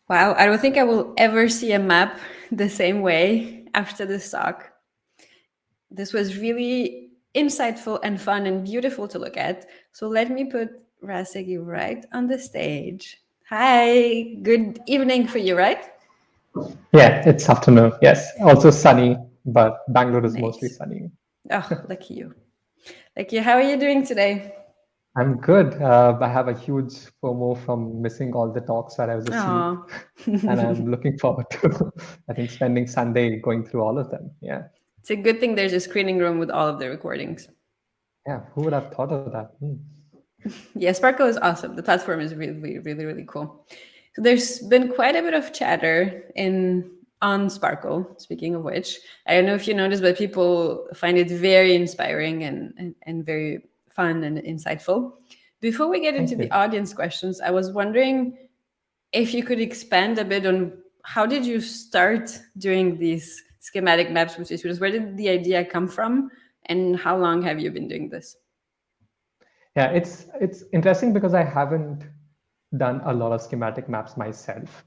Wow, I don't think I will ever see a map the same way after this talk. This was really insightful and fun and beautiful to look at. So let me put Rasagy right on the stage. Hi, good evening for you, right? Yeah, it's afternoon. Yes, also sunny, but Bangalore is mostly Nice. sunny. Oh, lucky you. Lucky you. How are you doing today? I'm good. I have a huge FOMO from missing all the talks where I was asleep, Oh, and I'm looking forward to, I think, spending Sunday going through all of them. Yeah, it's a good thing there's a screening room with all of the recordings. yeah. Who would have thought of that? Yeah, Sparkle is awesome. The platform is really, really, really cool. So there's been quite a bit of chatter in on Sparkle. Speaking of which, I don't know if you noticed, but people find it very inspiring and very fun and insightful. Before we get into Thank the you. audience questions, I was wondering if you could expand a bit on how did you start doing these schematic maps with your students? Where did the idea come from, and how long have you been doing this? Yeah, it's interesting because I haven't done a lot of schematic maps myself.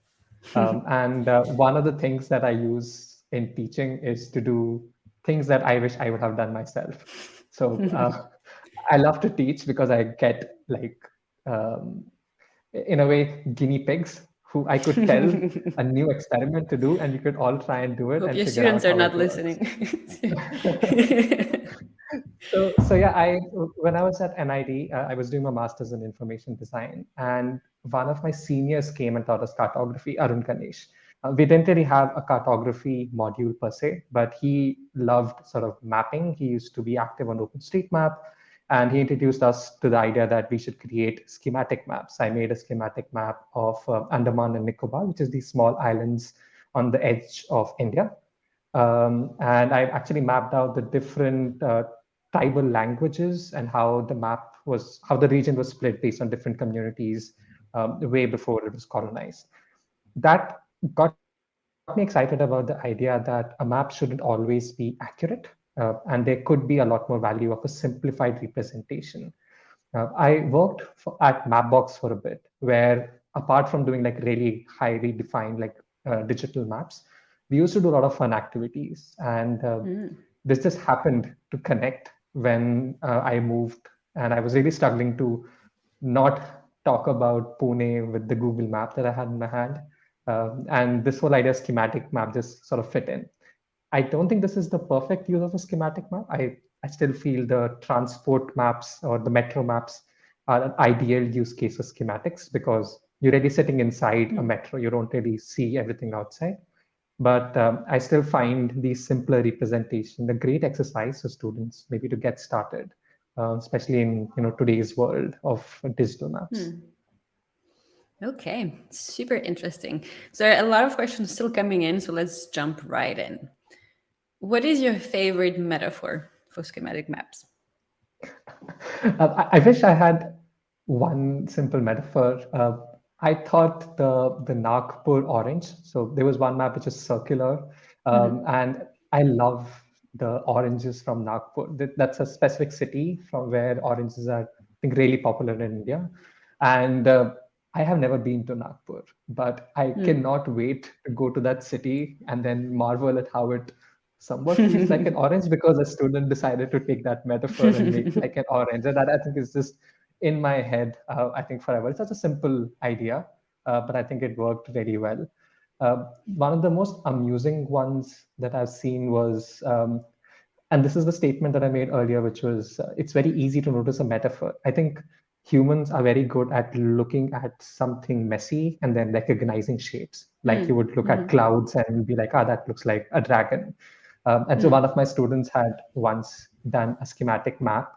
And one of the things that I use in teaching is to do things that I wish I would have done myself. So I love to teach because I get like, um, in a way, guinea pigs who I could tell a new experiment to do, and you could all try and do it Hope and your figure out students are how not it works. listening. So yeah, I when I was at NID, I was doing my master's in information design, and one of my seniors came and taught us cartography, Arun Ganesh. We didn't really have a cartography module per se, but he loved sort of mapping. He used to be active on OpenStreetMap, and he introduced us to the idea that we should create schematic maps. I made a schematic map of Andaman and Nicobar, which is these small islands on the edge of India. And I actually mapped out the different tribal languages and how the region was split based on different communities way before it was colonized. That got me excited about the idea that a map shouldn't always be accurate, and there could be a lot more value of a simplified representation. I worked at Mapbox for a bit, where apart from doing like really highly defined like digital maps, we used to do a lot of fun activities. And this just happened to connect when I moved, and I was really struggling to not talk about Pune with the Google map that I had in my hand. And this whole idea of schematic map just sort of fit in. I don't think this is the perfect use of a schematic map. I still feel the transport maps or the metro maps are an ideal use case for schematics because you're really sitting inside a metro. You don't really see everything outside. But I still find these simpler representation a great exercise for students, maybe to get started, especially in today's world of digital maps. Okay, super interesting. So there are a lot of questions still coming in, so let's jump right in. What is your favorite metaphor for schematic maps? I wish I had one simple metaphor. I thought the Nagpur orange. So there was one map which is circular, and I love the oranges from Nagpur. That's a specific city from where oranges are, I think, really popular in India. And I have never been to Nagpur, but I cannot wait to go to that city and then marvel at how it somewhat feels like an orange because a student decided to take that metaphor and make like an orange. And that I think is just in my head, I think forever. It's such a simple idea, but I think it worked very well. One of the most amusing ones that I've seen was, and this is the statement that I made earlier, which was it's very easy to notice a metaphor. I think humans are very good at looking at something messy and then recognizing shapes. Like you would look at clouds and be like, ah, that looks like a dragon. And so one of my students had once done a schematic map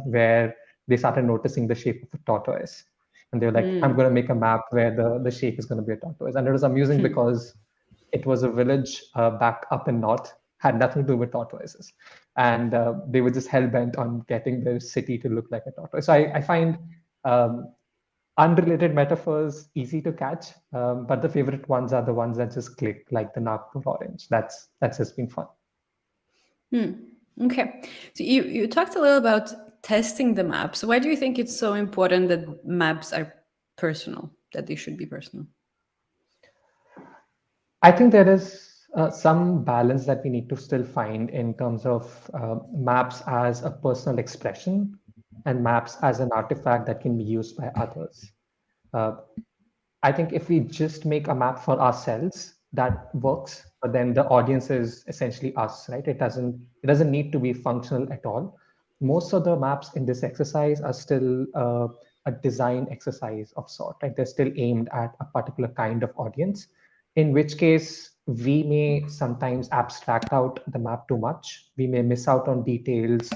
where they started noticing the shape of a tortoise. And they were like, I'm going to make a map where the shape is going to be a tortoise. And it was amusing because it was a village back up in north, had nothing to do with tortoises. And they were just hell bent on getting their city to look like a tortoise. So I find um, unrelated metaphors easy to catch, but the favorite ones are the ones that just click, like the Nagpur orange. That's just been fun. Okay, so you talked a little about testing the maps. Why do you think it's so important that maps are personal, that they should be personal? I think there is some balance that we need to still find in terms of maps as a personal expression and maps as an artifact that can be used by others. Uh, I think if we just make a map for ourselves, that works. But then the audience is essentially us, right? It doesn't need to be functional at all. Most of the maps in this exercise are still a design exercise of sort, right? They're still aimed at a particular kind of audience. In which case, we may sometimes abstract out the map too much. We may miss out on details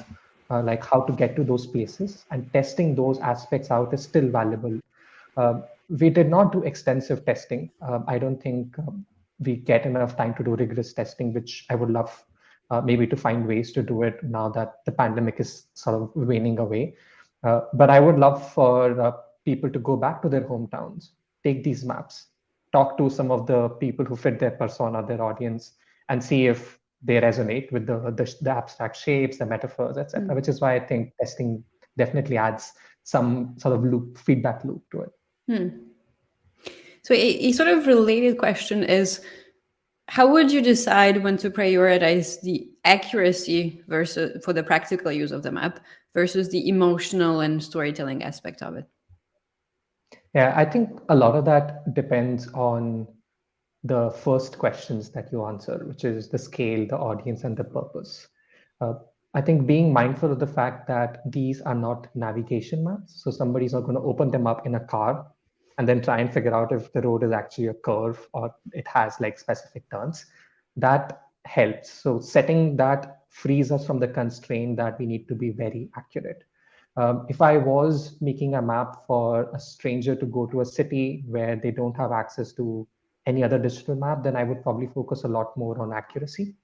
like how to get to those places, and testing those aspects out is still valuable. We did not do extensive testing. I don't think we get enough time to do rigorous testing, which I would love maybe to find ways to do it now that the pandemic is sort of waning away. But I would love for people to go back to their hometowns, take these maps, talk to some of the people who fit their persona, their audience, and see if they resonate with the abstract shapes, the metaphors, etc. Which is why I think testing definitely adds some sort of feedback loop to it. So a sort of related question is, how would you decide when to prioritize the accuracy versus for the practical use of the map versus the emotional and storytelling aspect of it? Yeah, I think a lot of that depends on the first questions that you answer, which is the scale, the audience, and the purpose. Uh, I think being mindful of the fact that these are not navigation maps. So somebody's not going to open them up in a car and then try and figure out if the road is actually a curve or it has like specific turns. That helps. So setting that frees us from the constraint that we need to be very accurate. If I was making a map for a stranger to go to a city where they don't have access to any other digital map, then I would probably focus a lot more on accuracy,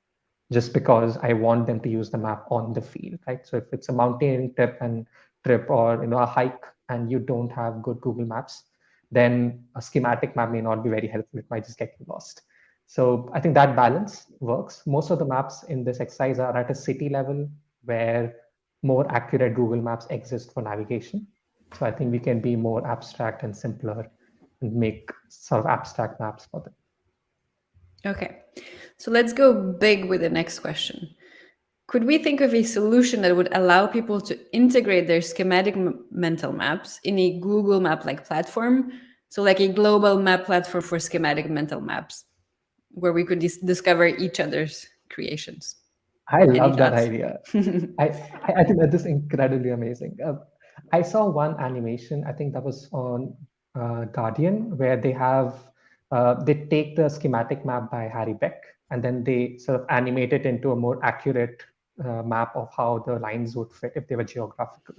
just because I want them to use the map on the field, right? So if it's a mountaineering trip or a hike and you don't have good Google Maps, then a schematic map may not be very helpful. It might just get you lost. So I think that balance works. Most of the maps in this exercise are at a city level where more accurate Google Maps exist for navigation. So I think we can be more abstract and simpler and make sort of abstract maps for them. Okay, so let's go big with the next question. Could we think of a solution that would allow people to integrate their schematic mental maps in a Google Map like platform? So, like a global map platform for schematic mental maps, where we could discover each other's creations. I Any love that thoughts? idea. I think that is incredibly amazing. I saw one animation, I think that was on Guardian, where they take the schematic map by Harry Beck and then they sort of animate it into a more accurate map of how the lines would fit if they were geographical.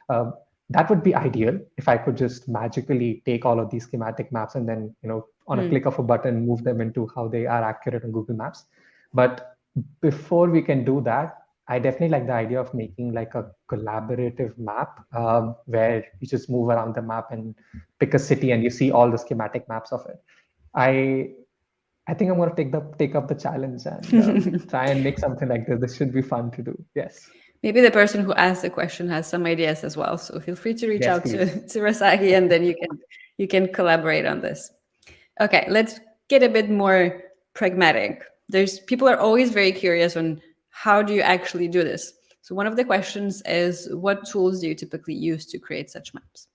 Um, that would be ideal if I could just magically take all of these schematic maps and then, on a click of a button, move them into how they are accurate on Google Maps. But before we can do that, I definitely like the idea of making like a collaborative map where you just move around the map and pick a city and you see all the schematic maps of it. I I think I'm going to take up the challenge and try and make something like this. This should be fun to do. Yes, Maybe the person who asked the question has some ideas as well. So feel free to reach yes, out to, please. to Rasagy and then you can collaborate on this. Okay, let's get a bit more pragmatic. There's people are always very curious on how do you actually do this. So one of the questions is, what tools do you typically use to create such maps?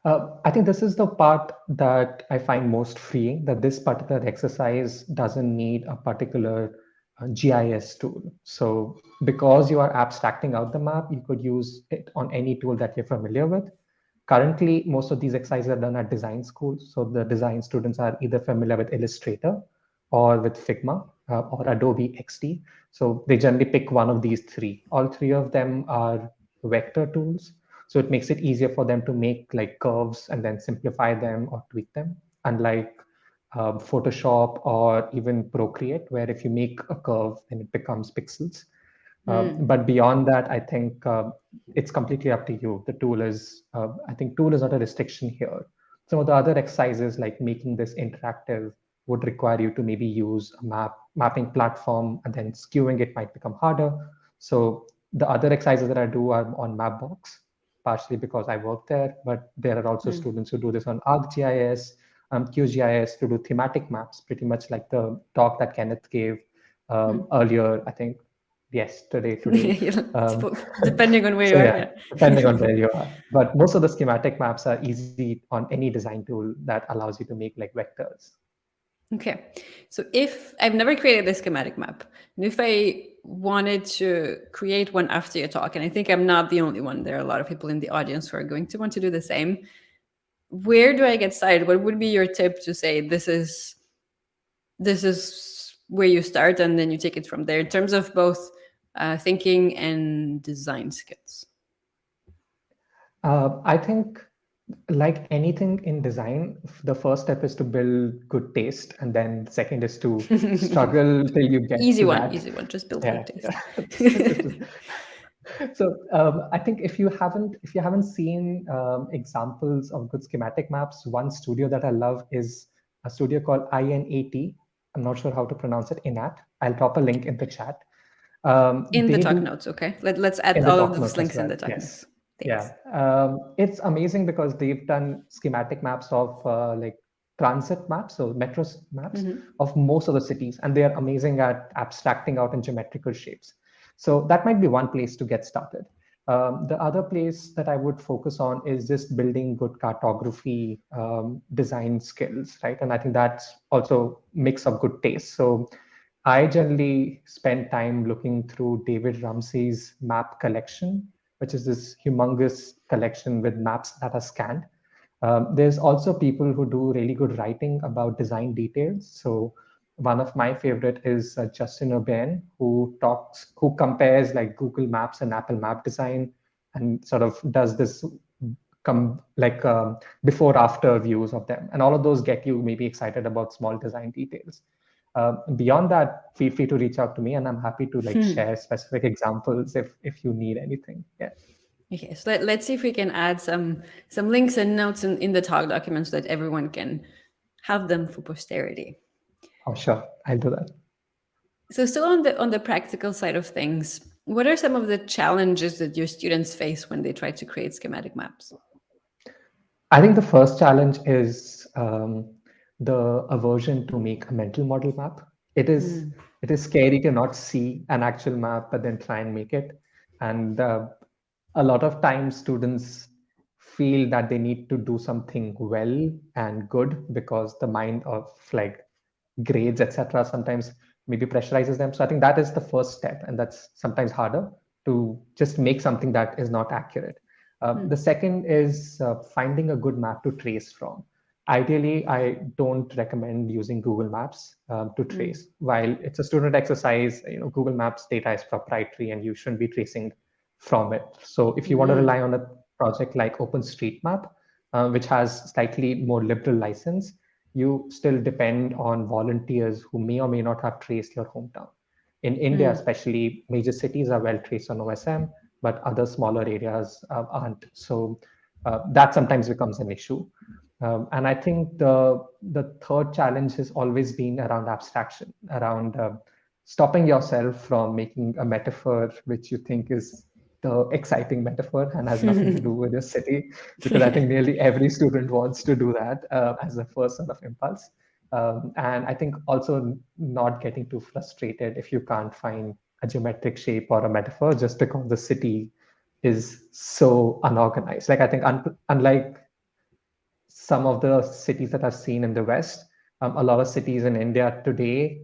I think this is the part that I find most freeing, that this particular exercise doesn't need a particular GIS tool. So because you are abstracting out the map, you could use it on any tool that you're familiar with. Currently, most of these exercises are done at design schools. So the design students are either familiar with Illustrator or with Figma or Adobe XD. So they generally pick one of these three. All three of them are vector tools. So it makes it easier for them to make like curves and then simplify them or tweak them. Unlike Photoshop or even Procreate, where if you make a curve, then it becomes pixels. But beyond that, I think it's completely up to you. I think tool is not a restriction here. Some of the other exercises like making this interactive would require you to maybe use a mapping platform, and then skewing it might become harder. So the other exercises that I do are on Mapbox, partially because I work there, but there are also students who do this on ArcGIS QGIS to do thematic maps, pretty much like the talk that Kenneth gave earlier, I think yesterday, today. Depending on where So you are, yeah, yeah. depending on where you are. But most of the schematic maps are easy on any design tool that allows you to make like vectors. Okay. So if I've never created a schematic map, and if I wanted to create one after your talk, and I think I'm not the only one, there are a lot of people in the audience who are going to want to do the same. Where do I get started? What would be your tip to say this is where you start and then you take it from there in terms of both thinking and design skills? I think, like anything in design, the first step is to build good taste, and then the second is to struggle till you get to that. Easy one. Just build Yeah, good taste. yeah. So I think if you haven't seen examples of good schematic maps, one studio that I love is a studio called INAT. I'm not sure how to pronounce it. INAT. I'll drop a link in the chat. In the They talk do notes, okay? Let's add in the all of talk those notes as links in well. the talk Yes. notes. Yeah. Thanks. It's amazing because they've done schematic maps of like transit maps, so metro maps of most of the cities, and they are amazing at abstracting out in geometrical shapes. So that might be one place to get started. The other place that I would focus on is just building good cartography design skills, right? And I think that's also mix of good taste. So I generally spend time looking through David Ramsey's map collection, which is this humongous collection with maps that are scanned. There's also people who do really good writing about design details. So one of my favorite is Justin Urban, who compares like Google Maps and Apple Map design, and sort of does this come like before after views of them, and all of those get you maybe excited about small design details. Beyond that, feel free to reach out to me, and I'm happy to like share specific examples if you need anything. Yeah. Okay, so let's see if we can add some links and notes in the talk documents so that everyone can have them for posterity. Oh, sure, I'll do that. So still on the practical side of things, what are some of the challenges that your students face when they try to create schematic maps? I think the first challenge is the aversion to make a mental model map. It is it is scary to not see an actual map, but then try and make it. And a lot of times, students feel that they need to do something well and good because the mind of like grades, etc., sometimes maybe pressurizes them. So I think that is the first step, and that's sometimes harder to just make something that is not accurate. The second is finding a good map to trace from. Ideally, I don't recommend using Google Maps to trace. While it's a student exercise, Google Maps data is proprietary and you shouldn't be tracing from it. So if you want to rely on a project like OpenStreetMap, which has slightly more liberal license, you still depend on volunteers who may or may not have traced your hometown. In India, especially, major cities are well traced on OSM, but other smaller areas aren't. So that sometimes becomes an issue. And I think the third challenge has always been around abstraction, around stopping yourself from making a metaphor which you think is the exciting metaphor and has nothing to do with your city, because I think nearly every student wants to do that as a first sort of impulse. And I think also not getting too frustrated if you can't find a geometric shape or a metaphor just because the city is so unorganized. Like I think unlike some of the cities that I've seen in the West, a lot of cities in India today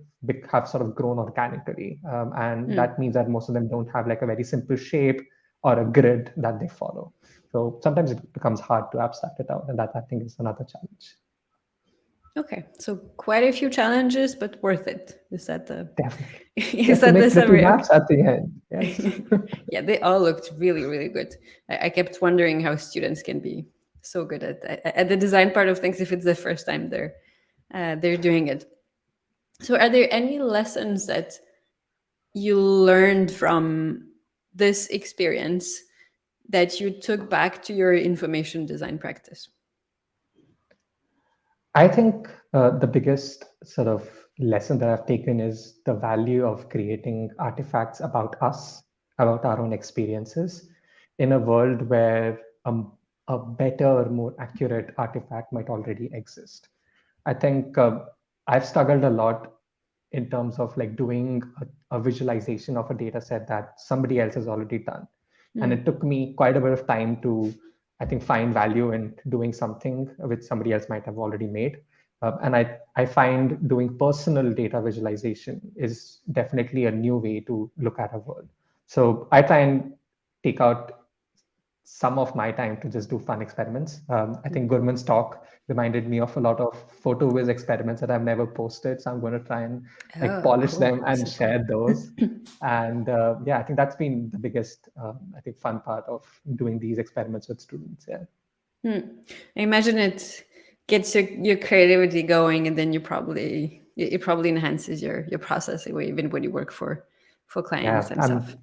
have sort of grown organically. And that means that most of them don't have like a very simple shape or a grid that they follow. So sometimes it becomes hard to abstract it out. And that I think is another challenge. Okay, so quite a few challenges, but worth it. Is that the Definitely. You is have to that the make pretty summary? Okay. maps at the end. Yes. Yeah, they all looked really, really good. I kept wondering how students can be so good at the design part of things if it's the first time they're doing it. So, are there any lessons that you learned from this experience that you took back to your information design practice? I think the biggest sort of lesson that I've taken is the value of creating artifacts about us, about our own experiences, in a world where a better, more accurate artifact might already exist. I think I've struggled a lot in terms of like doing a visualization of a data set that somebody else has already done. And it took me quite a bit of time to, I think, find value in doing something which somebody else might have already made. And I find doing personal data visualization is definitely a new way to look at a world. So I try and take out some of my time to just do fun experiments. I think Gurman's talk reminded me of a lot of photo viz experiments that I've never posted. So I'm going to try and like Oh, polish cool. them and So cool. share those. And yeah, I think that's been the biggest, I think, fun part of doing these experiments with students. Yeah. I imagine it gets your creativity going, and then it probably enhances your processing even when you work for clients Yeah. and stuff.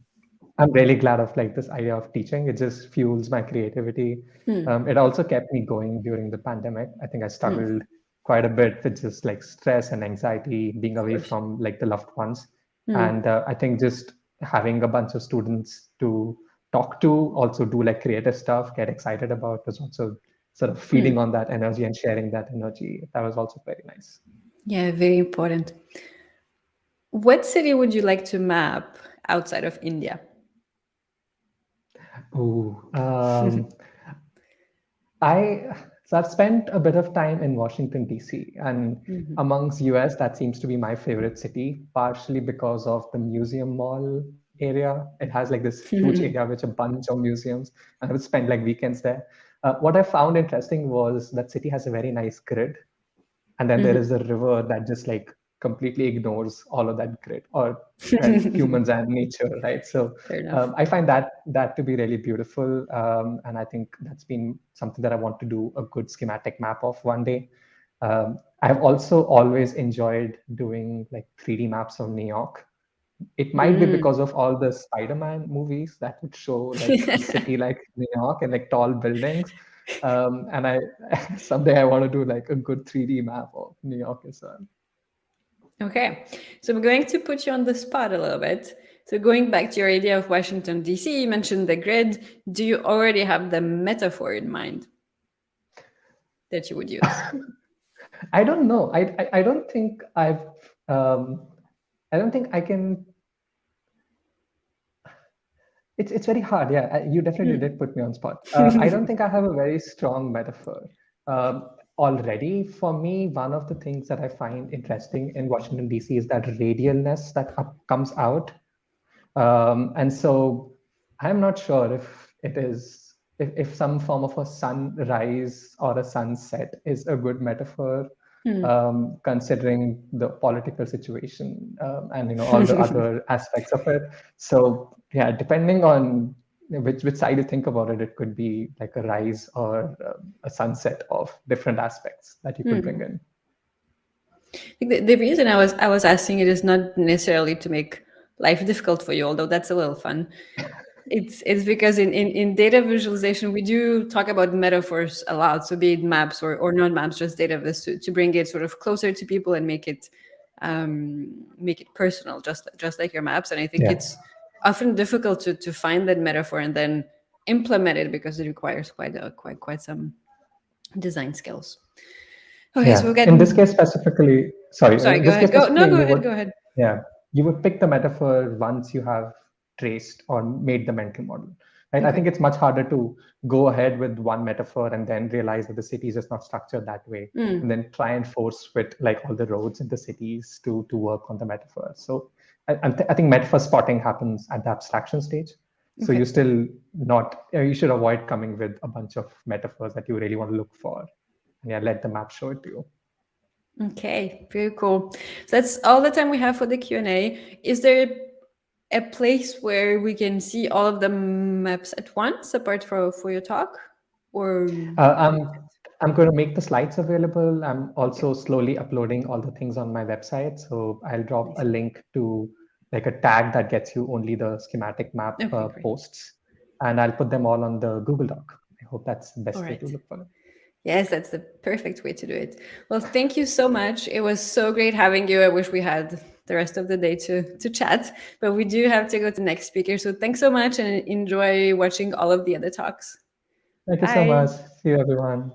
I'm really glad of like this idea of teaching. It just fuels my creativity. It also kept me going during the pandemic. I think I struggled quite a bit with just like stress and anxiety, being Of away course. from like the loved ones. And I think just having a bunch of students to talk to, also do like creative stuff, get excited about, was also sort of feeding on that energy and sharing that energy. That was also very nice. Yeah, very important. What city would you like to map outside of India? Ooh, I so I've spent a bit of time in Washington D.C. and amongst US, that seems to be my favorite city, partially because of the museum mall area. It has like this huge area with a bunch of museums, and I would spend like weekends there. What I found interesting was that city has a very nice grid, and then there is a river that just like completely ignores all of that grid, or well, humans and nature, right? So Fair enough. I find that to be really beautiful, and I think that's been something that I want to do a good schematic map of one day. I've also always enjoyed doing like 3D maps of New York. It might be because of all the Spider-Man movies that would show like a city like New York and like tall buildings. And I someday I want to do like a good 3D map of New York as well. Okay, so I'm going to put you on the spot a little bit. So going back to your idea of Washington D.C., you mentioned the grid. Do you already have the metaphor in mind that you would use? I don't know. I don't think um, I don't think I can. It's very hard. Yeah, you definitely did put me on spot. I don't think I have a very strong metaphor. Already, for me, one of the things that I find interesting in Washington D.C. is that radialness that comes out. And so I'm not sure if it is if some form of a sunrise or a sunset is a good metaphor, considering the political situation, and all the other aspects of it. So yeah, depending on which side you think about it, it could be like a rise or a sunset of different aspects that you could bring in. The reason I was asking it is not necessarily to make life difficult for you, although that's a little fun. It's because in data visualization we do talk about metaphors a lot. So be it maps or not maps, just data vis to bring it sort of closer to people and make it personal, just like your maps. And I think Yeah, it's often difficult to find that metaphor and then implement it because it requires quite some design skills. Okay, so yeah. we'll In this get. case specifically, sorry, Sorry, in go this case ahead. Go no, specifically, go you ahead. would, Go ahead. yeah, you would pick the metaphor once you have traced or made the mental model, right? I Okay. think it's much harder to go ahead with one metaphor and then realize that the city is just not structured that way, and then try and force fit like all the roads in the cities to work on the metaphor. So I think metaphor spotting happens at the abstraction stage. So you Okay. still not, you should avoid coming with a bunch of metaphors that you really want to look for, and yeah, let the map show it to you. Okay. Very cool. So that's all the time we have for the Q&A. Is there a place where we can see all of the maps at once, apart for your talk, or Uh, that's I'm it? I'm going to make the slides available. I'm Okay. also slowly uploading all the things on my website. So I'll drop a Nice. link to like a tag that gets you only the schematic map Okay. Great. posts, and I'll put them all on the Google Doc. I hope that's the All best way to right. look for it. Yes, that's the perfect way to do it. Well, thank you so much. It was so great having you. I wish we had the rest of the day to chat, but we do have to go to the next speaker. So thanks so much and enjoy watching all of the other talks. Thank you so Bye. much. See you, everyone.